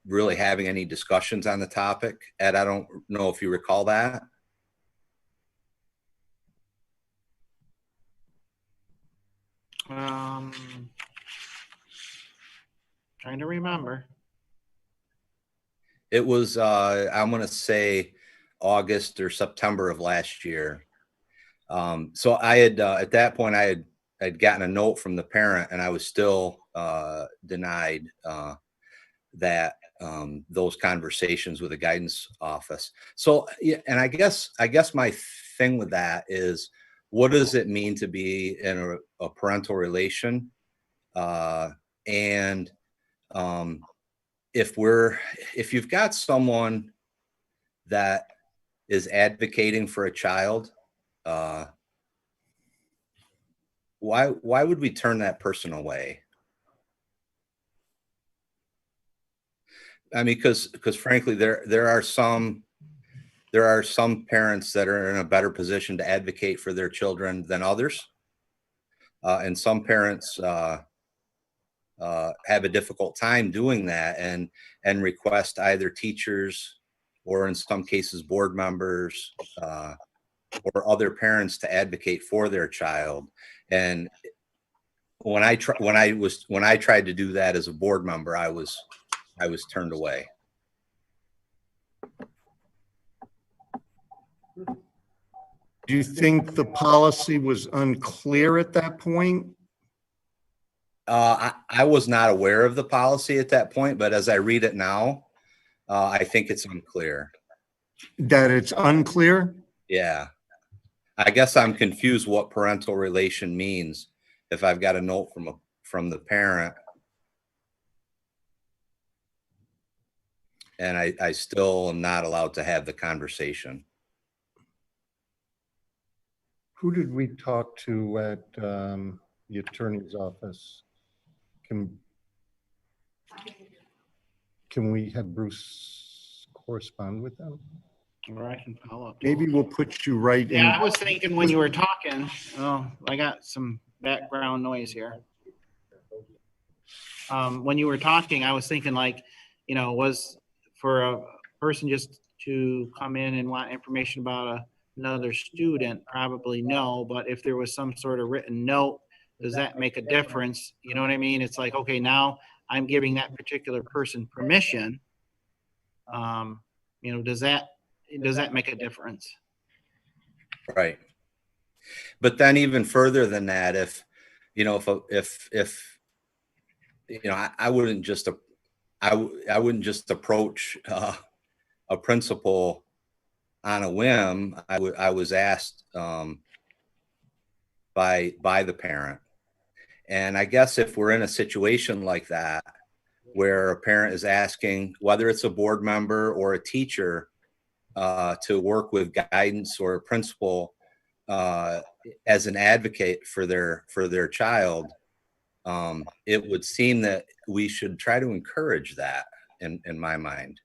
really having any discussions on the topic. Ed, I don't know if you recall that. Trying to remember. It was, I'm going to say August or September of last year. So I had, at that point, I'd gotten a note from the parent and I was still denied that those conversations with the guidance office. So, yeah, and I guess my thing with that is, what does it mean to be in a parental relation? And if you've got someone that is advocating for a child, why would we turn that person away? I mean, because frankly, there are some parents that are in a better position to advocate for their children than others, and some parents have a difficult time doing that and request either teachers or in some cases board members or other parents to advocate for their child. And when I tried to do that as a board member, I was turned away. Do you think the policy was unclear at that point? I was not aware of the policy at that point, but as I read it now, I think it's unclear. That it's unclear? Yeah. I guess I'm confused what parental relation means if I've got a note from the parent and I still am not allowed to have the conversation. Who did we talk to at the attorney's office? Can we have Bruce correspond with them? Or I can follow up. Maybe we'll put you right in. Yeah, I was thinking when you were talking, oh, I got some background noise here. When you were talking, I was thinking like, was for a person just to come in and want information about another student, probably no, but if there was some sort of written note, does that make a difference? You know what I mean? It's like, okay, now I'm giving that particular person permission. Does that make a difference? Right. But then even further than that, if I wouldn't just approach a principal on a whim. I was asked by the parent, and I guess if we're in a situation like that where a parent is asking whether it's a board member or a teacher to work with guidance or a principal as an advocate for their child, it would seem that we should try to encourage that in my mind.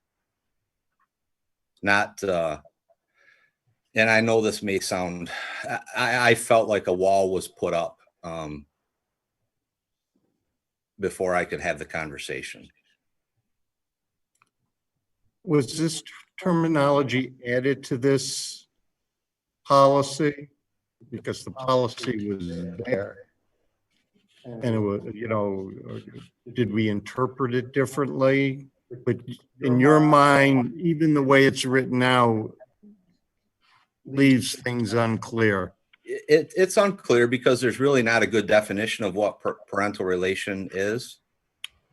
Not, and I know this may sound, I felt like a wall was put up before I could have the conversation. Was this terminology added to this policy? Because the policy was there. And it was, did we interpret it differently? But in your mind, even the way it's written now leaves things unclear. It's unclear because there's really not a good definition of what parental relation is.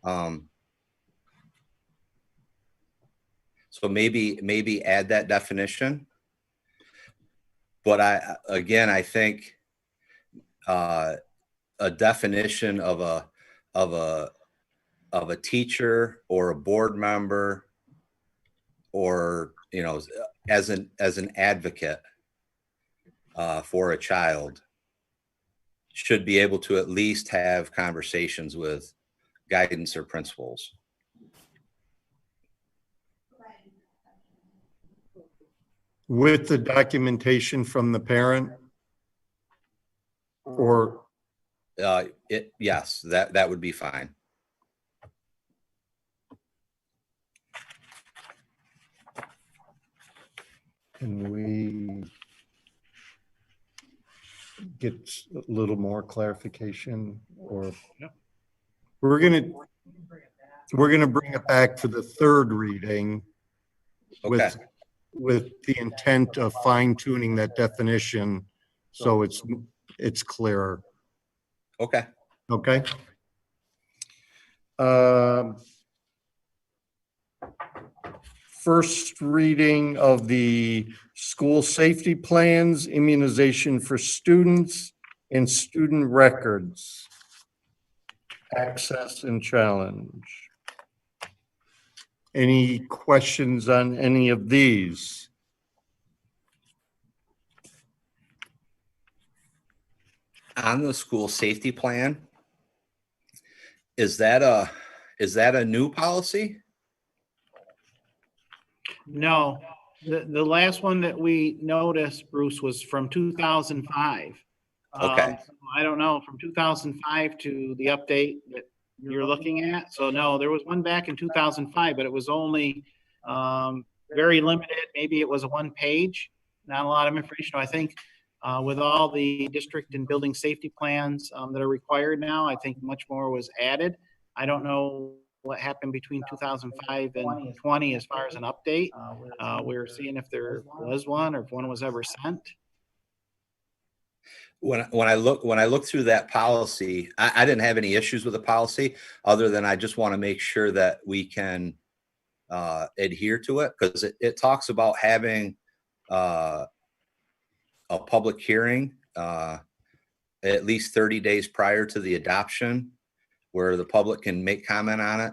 So maybe add that definition. But I think a definition of a teacher or a board member, or as an advocate for a child, should be able to at least have conversations with guidance or principals. With the documentation from the parent? Or yes, that would be fine. can we get a little more clarification? Or Yep. we're gonna bring it back for the third reading Okay. with the intent of fine tuning that definition so it's clearer. Okay. Okay. First reading of the school safety plans, immunization for students, and student records. Access and challenge. Any questions on any of these? On the school safety plan, is that a new policy? No, the last one that we noticed, Bruce, was from 2005. Okay. So I don't know, from 2005 to the update that you're looking at. So no, there was one back in 2005, but it was only very limited. Maybe it was a one page, not a lot of information. I think with all the district and building safety plans that are required now, I think much more was added. I don't know what happened between 2005 and 20 as far as an update. We're seeing if there was one or if one was ever sent. When I look through that policy, I didn't have any issues with the policy, other than I just want to make sure that we can adhere to it, because it talks about having a public hearing at least 30 days prior to the adoption, where the public can make comment on it.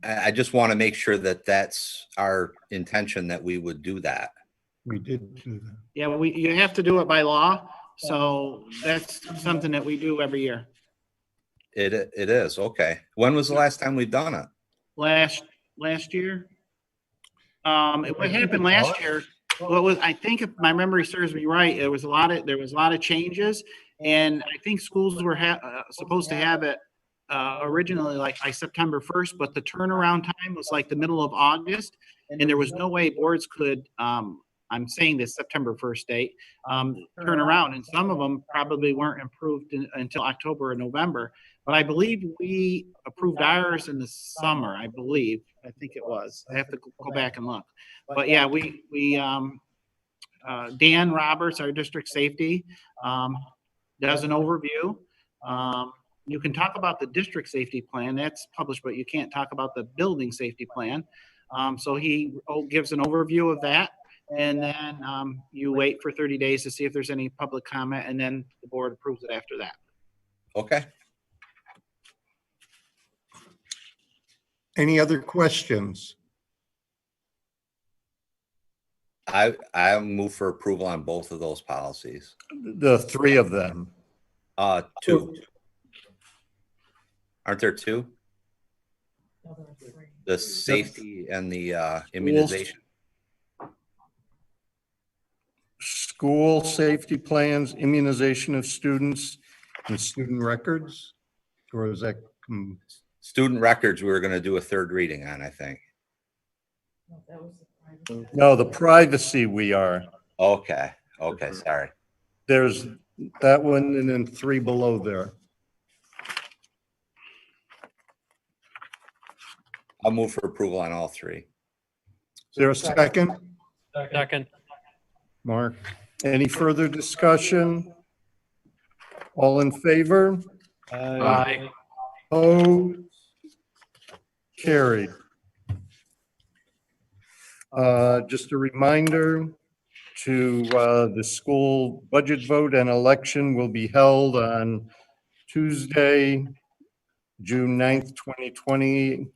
I just want to make sure that that's our intention, that we would do that. We did do that. Yeah, you have to do it by law. So that's something that we do every year. It is, okay. When was the last time we've done it? Last year. What happened last year, I think if my memory serves me right, there was a lot of changes. And I think schools were supposed to have it originally like by September 1st, but the turnaround time was like the middle of August. And there was no way boards could, I'm saying this September 1st date, turn around. And some of them probably weren't approved until October or November. But I believe we approved ours in the summer, I believe. I think it was. I have to go back and look. But yeah, Dan Roberts, our district safety, does an overview. You can talk about the district safety plan, that's published, but you can't talk about the building safety plan. So he gives an overview of that. And then you wait for 30 days to see if there's any public comment, and then the board approves it after that. Okay. Any other questions? I move for approval on both of those policies. The three of them. Two. Aren't there two? The safety and the immunization. School safety plans, immunization of students, and student records? Or is that? Student records, we were going to do a third reading on, I think. No, the privacy we are. Okay. Okay. Sorry. There's that one and then three below there. I'll move for approval on all three. Is there a second? Second. Mark, any further discussion? All in favor? Aye. Opposed? Carried. Just a reminder to the school budget vote and election will be held on Tuesday, June 9th, 2020.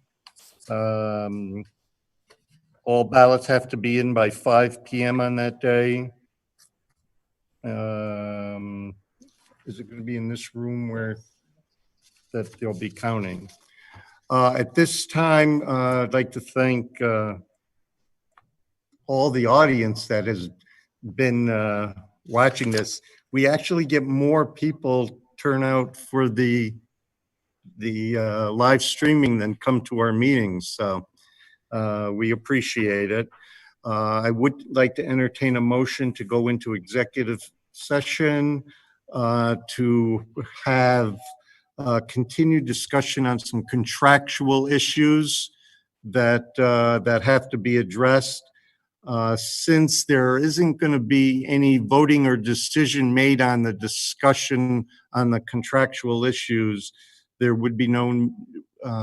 All ballots have to be in by 5 p.m. on that day. Is it going to be in this room where that they'll be counting? At this time, I'd like to thank all the audience that has been watching this. We actually get more people turn out for the live streaming than come to our meetings. So we appreciate it. I would like to entertain a motion to go into executive session to have continued discussion on some contractual issues that have to be addressed. Since there isn't going to be any voting or decision made on the discussion on the contractual issues, there would be no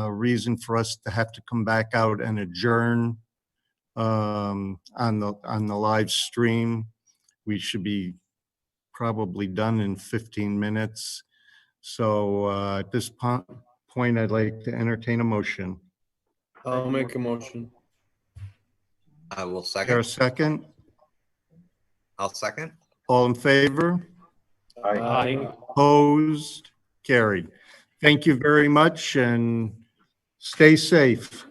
reason for us to have to come back out and adjourn on the live stream. We should be probably done in 15 minutes. So at this point, I'd like to entertain a motion. I'll make a motion. I will Is there a second. second? I'll second. All in favor? Aye. Opposed? Carried. Thank you very much and stay safe.